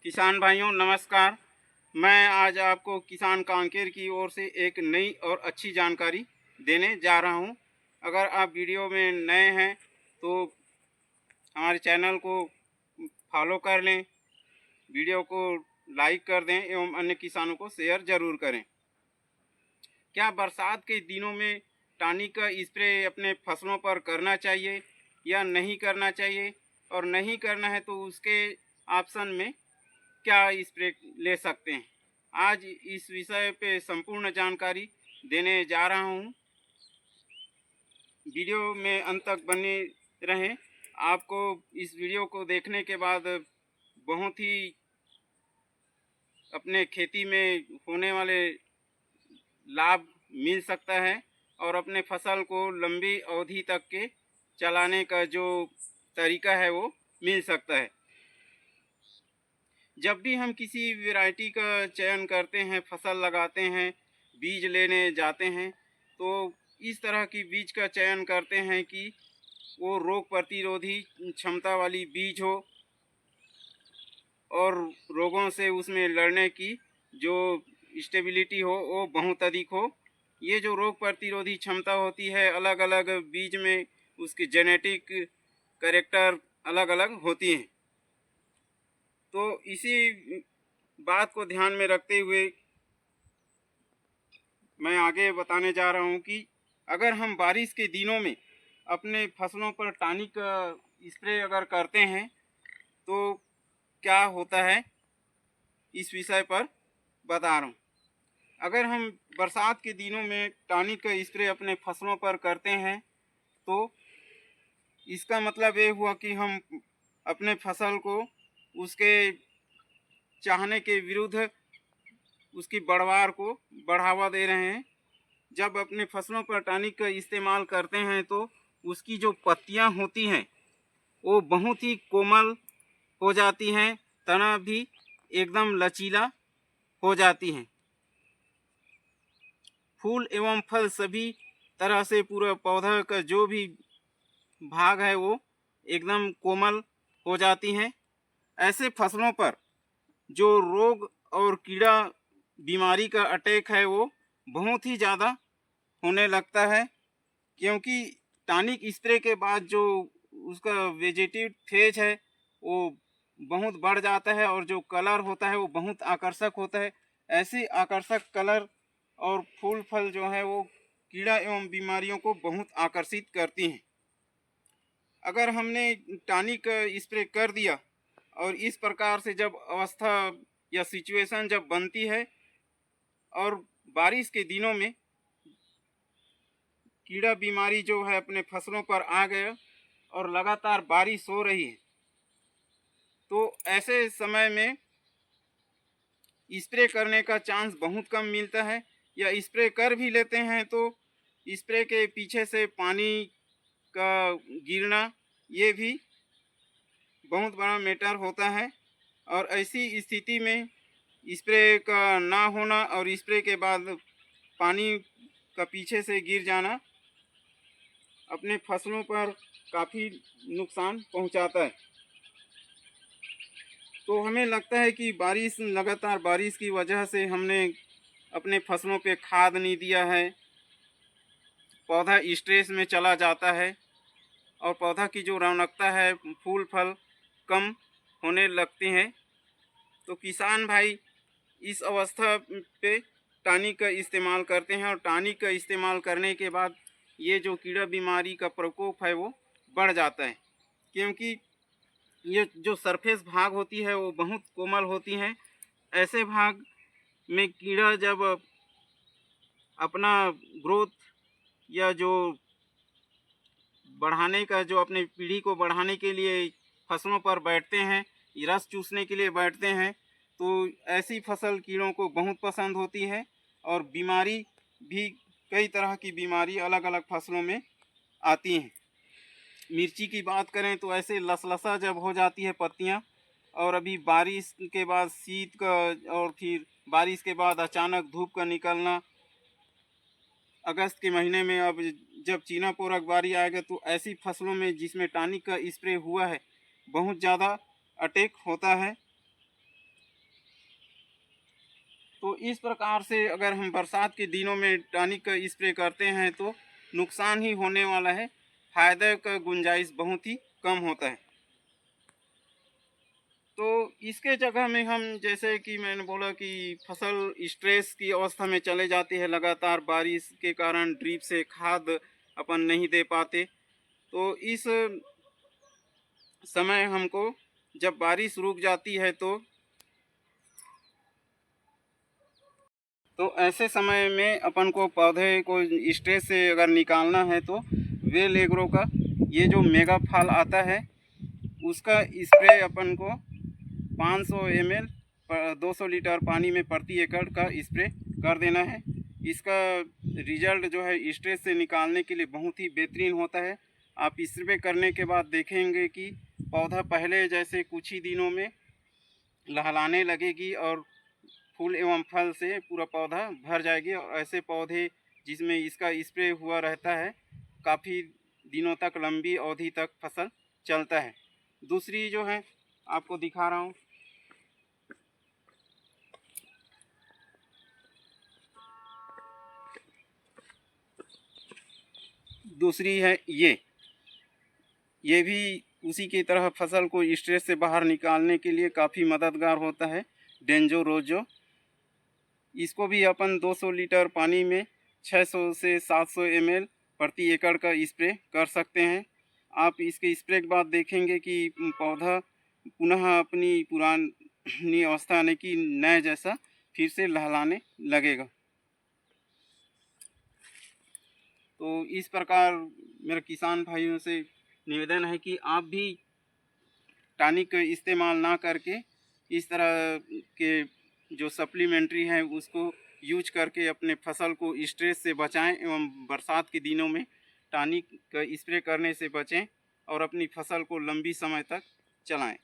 किसान भाइयों नमस्कार। मैं आज आपको किसान कांकेर की ओर से एक नई और अच्छी जानकारी देने जा रहा हूं। अगर आप वीडियो में नए हैं तो हमारे चैनल को फॉलो कर लें, वीडियो को लाइक कर दें एवं अन्य किसानों को शेयर ज़रूर करें। क्या बरसात के दिनों में टानिक का स्प्रे अपने फसलों पर करना चाहिए या नहीं करना चाहिए, और नहीं करना है तो उसके ऑप्शन में क्या स्प्रे ले सकते हैं। आज इस विषय पे संपूर्ण जानकारी देने जा रहा हूँ। वीडियो में अंत तक बने रहें। आपको इस वीडियो को देखने के बाद बहुत ही अपने खेती में होने वाले लाभ मिल सकता है और अपने फसल को लंबी अवधि तक के चलाने का जो तरीका है वो मिल सकता है। जब भी हम किसी वैरायटी का चयन करते हैं, फसल लगाते हैं, बीज लेने जाते हैं, तो इस तरह की बीज का चयन करते हैं कि वो रोग प्रतिरोधी क्षमता वाली बीज हो और रोगों से उसमें लड़ने की जो स्टेबिलिटी हो वो बहुत अधिक हो। ये जो रोग प्रतिरोधी क्षमता होती है, अलग अलग बीज में उसकी जेनेटिक कैरेक्टर अलग अलग होती हैं। तो इसी बात को ध्यान में रखते हुए मैं आगे बताने जा रहा हूँ कि अगर हम बारिश के दिनों में अपने फसलों पर टानिक स्प्रे अगर करते हैं तो क्या होता है, इस विषय पर बता रहा हूँ। अगर हम बरसात के दिनों में टानिक का स्प्रे अपने फसलों पर करते हैं तो इसका मतलब ये हुआ कि हम अपने फसल को उसके चाहने के विरुद्ध उसकी बढ़वार को बढ़ावा दे रहे हैं। जब अपने फसलों पर टानिक का इस्तेमाल करते हैं तो उसकी जो पत्तियां होती हैं वो बहुत ही कोमल हो जाती हैं, तना भी एकदम लचीला हो जाती हैं। फूल एवं फल सभी तरह से पूरा पौधा का जो भी भाग है वो एकदम कोमल हो जाती हैं। ऐसे फसलों पर जो रोग और कीड़ा बीमारी का अटैक है वो बहुत ही ज़्यादा होने लगता है, क्योंकि टानिक स्प्रे के बाद जो उसका वेजिटेटिव फेज है वो बहुत बढ़ जाता है और जो कलर होता है वो बहुत आकर्षक होता है। ऐसे आकर्षक कलर और फूल फल जो है वो कीड़ा एवं बीमारियों को बहुत आकर्षित करती हैं। अगर हमने टानिक स्प्रे कर दिया और इस प्रकार से जब अवस्था या सिचुएशन जब बनती है और बारिश के दिनों में कीड़ा बीमारी जो है अपने फसलों पर आ गया और लगातार बारिश हो रही है, तो ऐसे समय में स्प्रे करने का चांस बहुत कम मिलता है। या स्प्रे कर भी लेते हैं तो स्प्रे के पीछे से पानी का गिरना ये भी बहुत बड़ा मैटर होता है। और ऐसी स्थिति में स्प्रे का ना होना और स्प्रे के बाद पानी का पीछे से गिर जाना अपने फसलों पर काफ़ी नुकसान पहुंचाता है। तो हमें लगता है कि लगातार बारिश की वजह से हमने अपने फसलों पे खाद नहीं दिया है, पौधा स्ट्रेस में चला जाता है और पौधा की जो रौनकता है, फूल फल कम होने लगते हैं। तो किसान भाई इस अवस्था पे टानिक का इस्तेमाल करते हैं और टानिक का इस्तेमाल करने के बाद ये जो कीड़ा बीमारी का प्रकोप है वो बढ़ जाता है, क्योंकि ये जो सरफेस भाग होती है वो बहुत कोमल होती हैं। ऐसे भाग में कीड़ा जब अपना ग्रोथ या जो बढ़ाने का जो अपनी पीढ़ी को बढ़ाने के लिए फसलों पर बैठते हैं, रस चूसने के लिए बैठते हैं, तो ऐसी फसल कीड़ों को बहुत पसंद होती है और बीमारी भी कई तरह की बीमारी अलग अलग फसलों में आती हैं। मिर्ची की बात करें तो ऐसे लसलसा जब हो जाती है पत्तियां, और अभी बारिश के बाद शीत का और फिर बारिश के बाद अचानक धूप का निकलना, अगस्त के महीने में अब जब चीना पोरक बारी आएगा तो ऐसी फसलों में जिसमें टानिक का स्प्रे हुआ है बहुत ज़्यादा अटैक होता है। तो इस प्रकार से अगर हम बरसात के दिनों में टॉनिक का स्प्रे करते हैं तो नुकसान ही होने वाला है, फायदे का गुंजाइश बहुत ही कम होता है। तो इसके जगह में हम, जैसे कि मैंने बोला कि फसल स्ट्रेस की अवस्था में चले जाती है, लगातार बारिश के कारण ड्रिप से खाद अपन नहीं दे पाते, तो इस समय हमको जब बारिश रुक जाती है तो ऐसे समय में अपन को पौधे को स्ट्रेस से अगर निकालना है तो वेल एग्रो का ये जो मेगा फाल आता है उसका स्प्रे अपन को 500 ml 200 लीटर पानी में प्रति एकड़ का स्प्रे कर देना है। इसका रिजल्ट जो है स्ट्रेस से निकालने के लिए बहुत ही बेहतरीन होता है। आप स्प्रे करने के बाद देखेंगे कि पौधा पहले जैसे कुछ ही दिनों में लहलाने लगेगी और फूल एवं फल से पूरा पौधा भर जाएगी। और ऐसे पौधे जिसमें इसका स्प्रे हुआ रहता है काफ़ी दिनों तक, लंबी अवधि तक फसल चलता है। दूसरी जो है आपको दिखा रहा हूँ, दूसरी है ये भी उसी की तरह फसल को स्ट्रेस से बाहर निकालने के लिए काफ़ी मददगार होता है, डेंजो रोजो। इसको भी अपन 200 लीटर पानी में 600 से 700 ml प्रति एकड़ का स्प्रे कर सकते हैं। आप इसके स्प्रे के बाद देखेंगे कि पौधा पुनः अपनी पुरानी अवस्था यानी कि नए जैसा फिर से लहलाने लगेगा। तो इस प्रकार मेरे किसान भाइयों से निवेदन है कि आप भी टॉनिक का इस्तेमाल ना करके इस तरह के जो सप्लीमेंट्री हैं उसको यूज करके अपने फसल को स्ट्रेस से बचाएं एवं बरसात के दिनों में टॉनिक का स्प्रे करने से बचें और अपनी फसल को लंबी समय तक चलाएं।